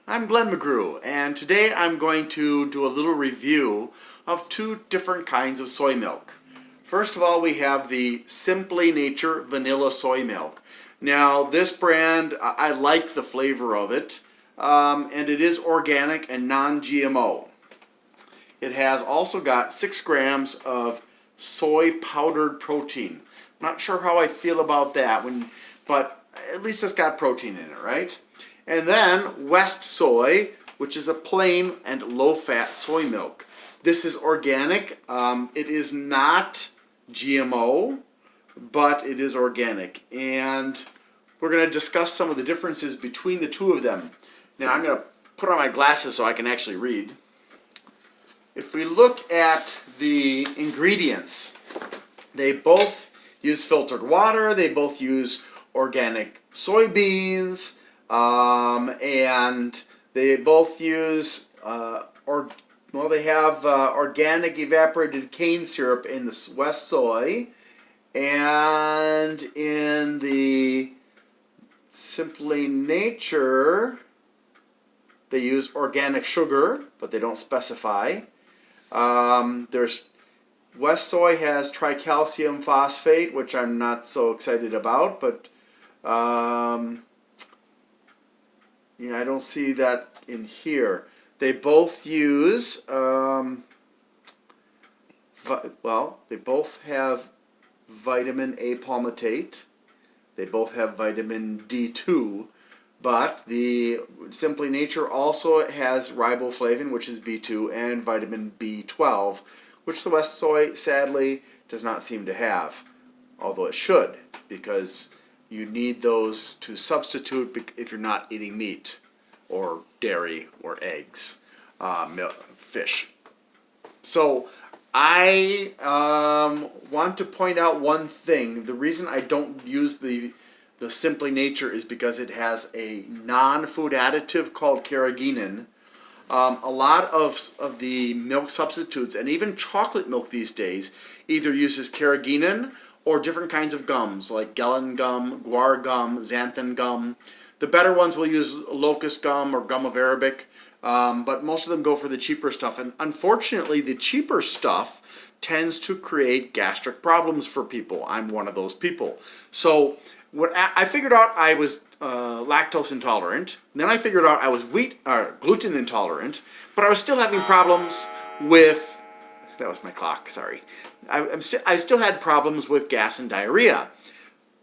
I'm Glenn McGrew, and today I'm going to do a little review of two different kinds of soy milk. First of all, we have the Simply Nature Vanilla Soy Milk. Now, this brand, I like the flavor of it, and it is organic and non-GMO. It has also got 6 grams of soy powdered protein. I'm not sure how I feel about that, but at least it's got protein in it, right? And then West Soy, which is a plain and low-fat soy milk. This is organic. It is not GMO, but it is organic. And we're going to discuss some of the differences between the two of them. Now I'm going to put on my glasses so I can actually read. If we look at the ingredients, they both use filtered water, they both use organic soybeans, and they both use, they have organic evaporated cane syrup in the West Soy, and in the Simply Nature, they use organic sugar, but they don't specify. There's West Soy has tricalcium phosphate, which I'm not so excited about, but yeah, I don't see that in here. They both use, they both have vitamin A palmitate. They both have vitamin D2, but the Simply Nature also has riboflavin, which is B2, and vitamin B12, which the West Soy sadly does not seem to have, although it should, because you need those to substitute if you're not eating meat or dairy or eggs, fish. So I want to point out one thing. The reason I don't use the Simply Nature is because it has a non-food additive called carrageenan. A lot of the milk substitutes, and even chocolate milk these days, either uses carrageenan or different kinds of gums, like gellan gum, guar gum, xanthan gum. The better ones will use locust gum or gum of Arabic, but most of them go for the cheaper stuff. And unfortunately, the cheaper stuff tends to create gastric problems for people. I'm one of those people. So what I figured out I was lactose intolerant. Then I figured out I was gluten intolerant, but I was still having problems with. That was my clock. Sorry. I still had problems with gas and diarrhea,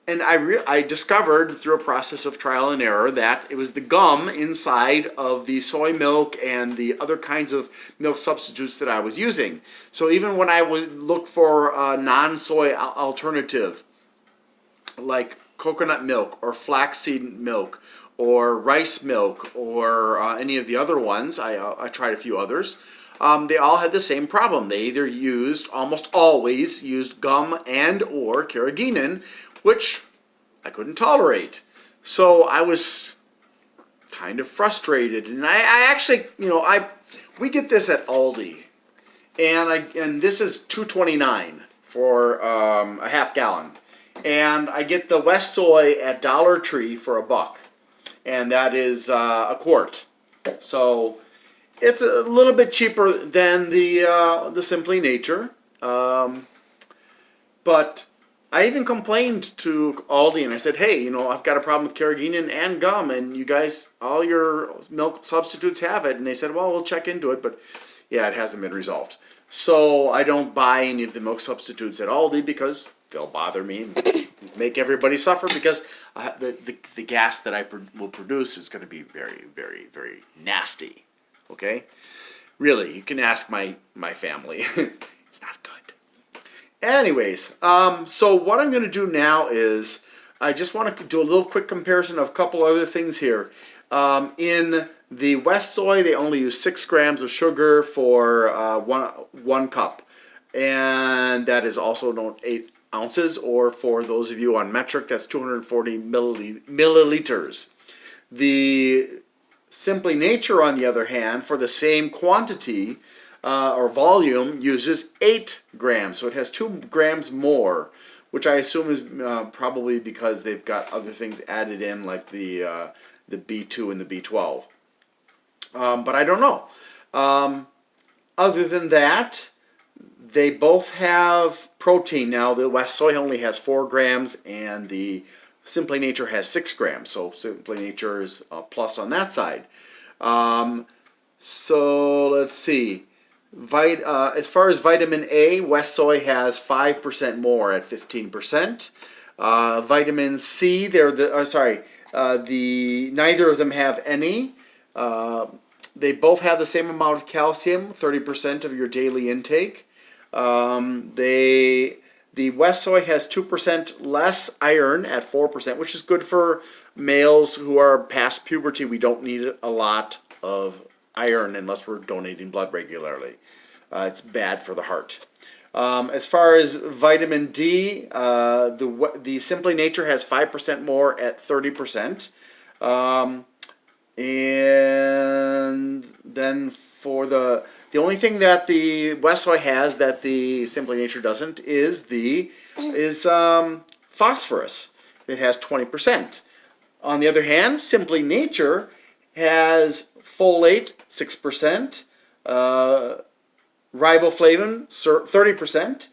and I discovered through a process of trial and error that it was the gum inside of the soy milk and the other kinds of milk substitutes that I was using. So even when I would look for a non-soy alternative, like coconut milk or flaxseed milk or rice milk or any of the other ones, I tried a few others, they all had the same problem. They either almost always used gum and or carrageenan, which I couldn't tolerate. So I was kind of frustrated, and I actually, we get this at Aldi, and this is $2.29 for a half gallon. And I get the West Soy at Dollar Tree for $1, and that is a quart. So it's a little bit cheaper than the Simply Nature, but I even complained to Aldi and I said, hey, I've got a problem with carrageenan and gum, and you guys, all your milk substitutes have it. And they said, well, we'll check into it, but yeah, it hasn't been resolved. So I don't buy any of the milk substitutes at Aldi because they'll bother me and make everybody suffer, because the gas that I will produce is going to be very, very, very nasty. Okay? Really, you can ask my family. It's not good. Anyways, so what I'm going to do now is I just want to do a little quick comparison of a couple other things here. In the West Soy, they only use 6 grams of sugar for one cup. And that is also 8 ounces, or for those of you on metric, that's 240 milliliters. The Simply Nature, on the other hand, for the same quantity or volume, uses 8 grams. So it has 2 grams more, which I assume is probably because they've got other things added in, like the B2 and the B12. But I don't know. Other than that, they both have protein. Now, the West Soy only has 4 grams, and the Simply Nature has 6 grams. So Simply Nature is a plus on that side. So let's see. As far as vitamin A, West Soy has 5% more at 15%. Vitamin C, neither of them have any. They both have the same amount of calcium, 30% of your daily intake. The West Soy has 2% less iron at 4%, which is good for males who are past puberty. We don't need a lot of iron unless we're donating blood regularly. It's bad for the heart. As far as vitamin D, the Simply Nature has 5% more at 30%. And then for the only thing that the West Soy has that the Simply Nature doesn't is phosphorus. It has 20%. On the other hand, Simply Nature has folate 6%, riboflavin 30%,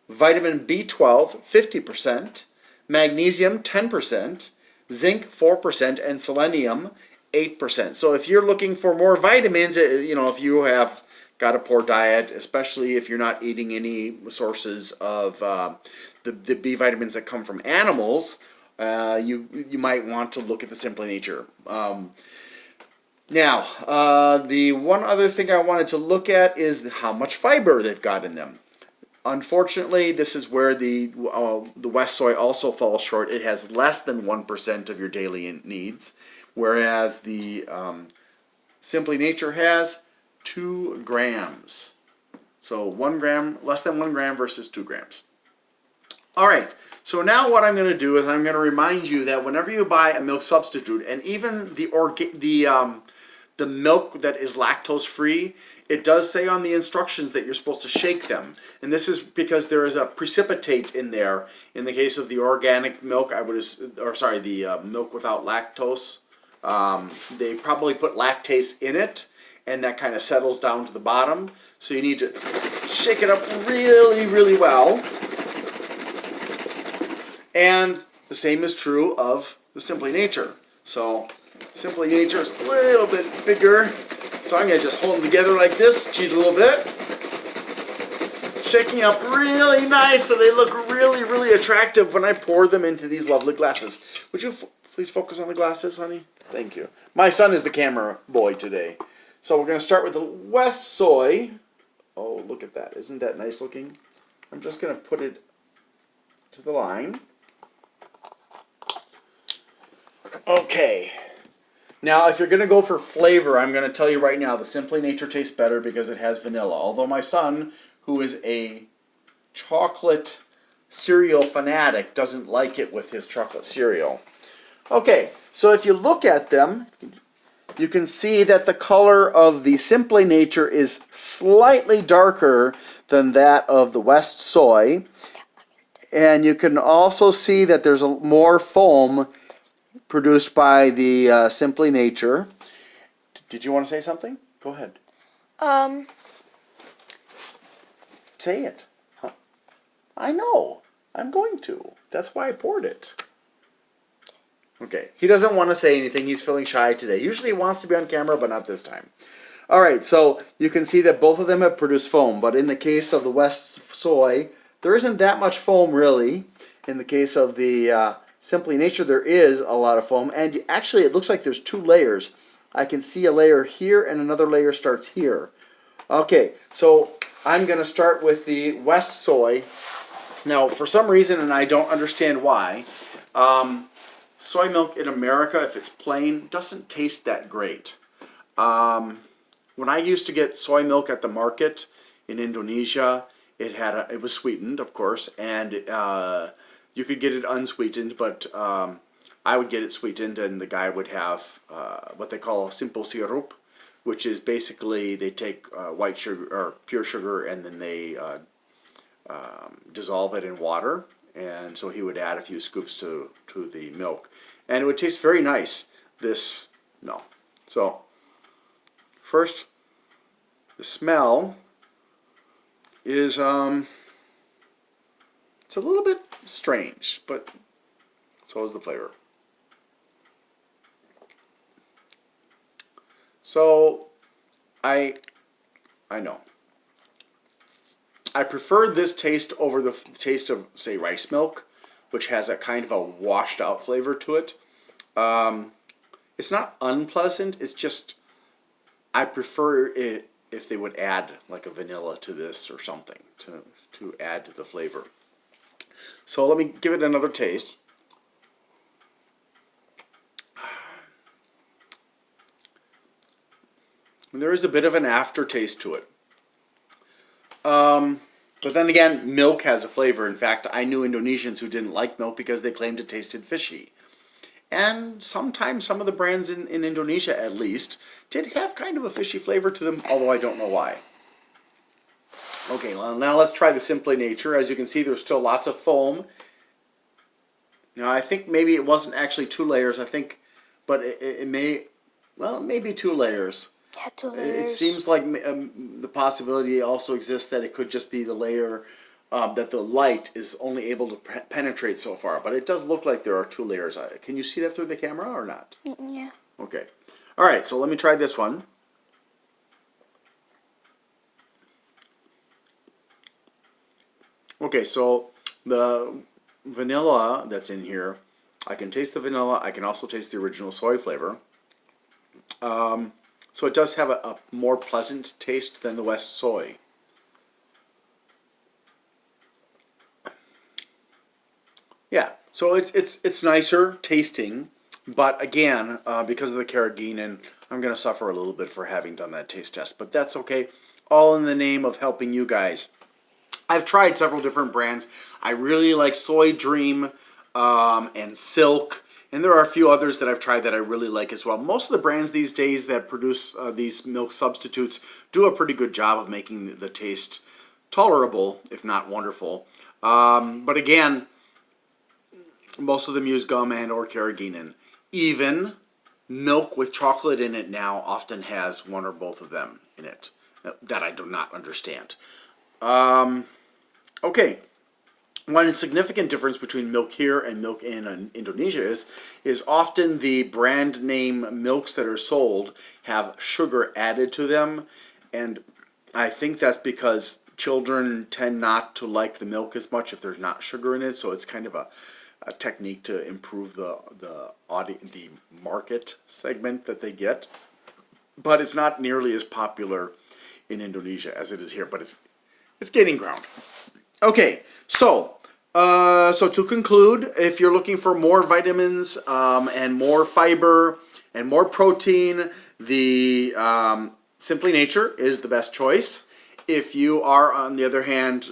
vitamin B12 50%, magnesium 10%, zinc 4%, and selenium 8%. So if you're looking for more vitamins, if you have got a poor diet, especially if you're not eating any sources of the B vitamins that come from animals, you might want to look at the Simply Nature. Now, the one other thing I wanted to look at is how much fiber they've got in them. Unfortunately, this is where the West Soy also falls short. It has less than 1% of your daily needs, whereas the Simply Nature has 2 grams. So 1 gram, less than 1 gram versus 2 grams. All right, so now what I'm going to do is I'm going to remind you that whenever you buy a milk substitute, and even the milk that is lactose free, it does say on the instructions that you're supposed to shake them. And this is because there is a precipitate in there. In the case of the organic milk, the milk without lactose, they probably put lactase in it, and that kind of settles down to the bottom. So you need to shake it up really, really well. And the same is true of the Simply Nature. So Simply Nature is a little bit bigger. So I'm going to just hold them together like this, cheat a little bit. Shaking up really nice so they look really, really attractive when I pour them into these lovely glasses. Would you please focus on the glasses, honey? Thank you. My son is the camera boy today. So we're going to start with the West Soy. Oh, look at that. Isn't that nice looking? I'm just going to put it to the line. Okay. Now, if you're going to go for flavor, I'm going to tell you right now, the Simply Nature tastes better because it has vanilla. Although my son, who is a chocolate cereal fanatic, doesn't like it with his chocolate cereal. Okay, so if you look at them, you can see that the color of the Simply Nature is slightly darker than that of the West Soy. And you can also see that there's more foam produced by the Simply Nature. Did you want to say something? Go ahead. Say it. Huh? I know. I'm going to. That's why I poured it. Okay. He doesn't want to say anything. He's feeling shy today. Usually he wants to be on camera, but not this time. All right. So you can see that both of them have produced foam. But in the case of the West Soy, there isn't that much foam really. In the case of the Simply Nature, there is a lot of foam, and actually it looks like there's 2 layers. I can see a layer here and another layer starts here. Okay, so I'm going to start with the West Soy. Now, for some reason, and I don't understand why, soy milk in America, if it's plain, doesn't taste that great. When I used to get soy milk at the market in Indonesia, it was sweetened, of course, and you could get it unsweetened, but I would get it sweetened, and the guy would have what they call simple sirup, which is basically they take white sugar or pure sugar, and then they dissolve it in water, and so he would add a few scoops to the milk, and it would taste very nice. So first, the smell is it's a little bit strange, but so is the flavor. So I know. I prefer this taste over the taste of, say, rice milk, which has a kind of a washed out flavor to it. It's not unpleasant. It's just I prefer it if they would add like a vanilla to this or something to add to the flavor. So let me give it another taste. And there is a bit of an aftertaste to it. But then again, milk has a flavor. In fact, I knew Indonesians who didn't like milk because they claimed it tasted fishy. And sometimes some of the brands in Indonesia, at least, did have kind of a fishy flavor to them, although I don't know why. Okay, well, now let's try the Simply Nature. As you can see, there's still lots of foam. Now, I think maybe it wasn't actually 2 layers, I think, but it may, well, it may be 2 layers. Yeah, 2 layers. It seems like the possibility also exists that it could just be the layer that the light is only able to penetrate so far. But it does look like there are 2 layers. Can you see that through the camera or not? Yeah. Okay. All right, so let me try this one. Okay, so the vanilla that's in here, I can taste the vanilla. I can also taste the original soy flavor. So it does have a more pleasant taste than the West Soy. Yeah, so it's nicer tasting, but again, because of the carrageenan, I'm going to suffer a little bit for having done that taste test. But that's okay, all in the name of helping you guys. I've tried several different brands. I really like Soy Dream and Silk. And there are a few others that I've tried that I really like as well. Most of the brands these days that produce these milk substitutes do a pretty good job of making the taste tolerable, if not wonderful. But again, most of them use gum and or carrageenan. Even milk with chocolate in it now often has one or both of them in it. That I do not understand. Okay. One significant difference between milk here and milk in Indonesia is often the brand name milks that are sold have sugar added to them, and I think that's because children tend not to like the milk as much if there's not sugar in it, so it's kind of a technique to improve the market segment that they get. But it's not nearly as popular in Indonesia as it is here, but it's gaining ground. Okay, so to conclude, if you're looking for more vitamins and more fiber and more protein, the Simply Nature is the best choice. If you are, on the other hand,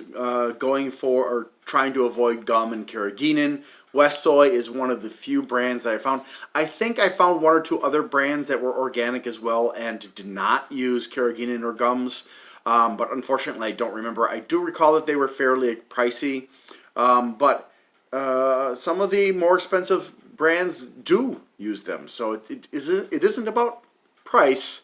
going for or trying to avoid gum and carrageenan, West Soy is one of the few brands that I found. I think I found 1 or 2 other brands that were organic as well and did not use carrageenan or gums. But unfortunately, I don't remember. I do recall that they were fairly pricey. But some of the more expensive brands do use them. So it isn't about price.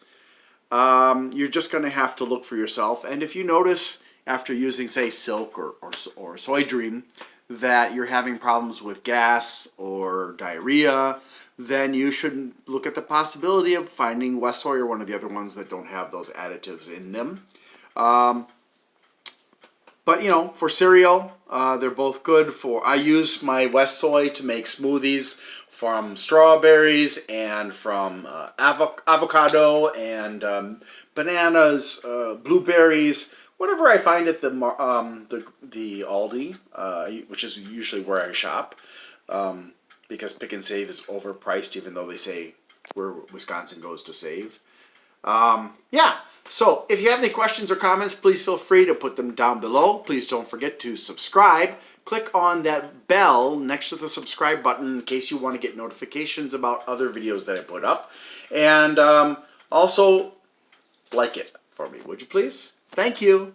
You're just going to have to look for yourself. And if you notice after using, say, Silk or Soy Dream, that you're having problems with gas or diarrhea, then you should look at the possibility of finding West Soy or one of the other ones that don't have those additives in them. But, you know, for cereal, they're both good for... I use my West Soy to make smoothies from strawberries and from avocado and bananas, blueberries, whatever I find at the Aldi, which is usually where I shop, because Pick and Save is overpriced, even though they say where Wisconsin goes to save. Yeah, so if you have any questions or comments, please feel free to put them down below. Please don't forget to subscribe. Click on that bell next to the subscribe button in case you want to get notifications about other videos that I put up. And also, like it for me, would you please? Thank you.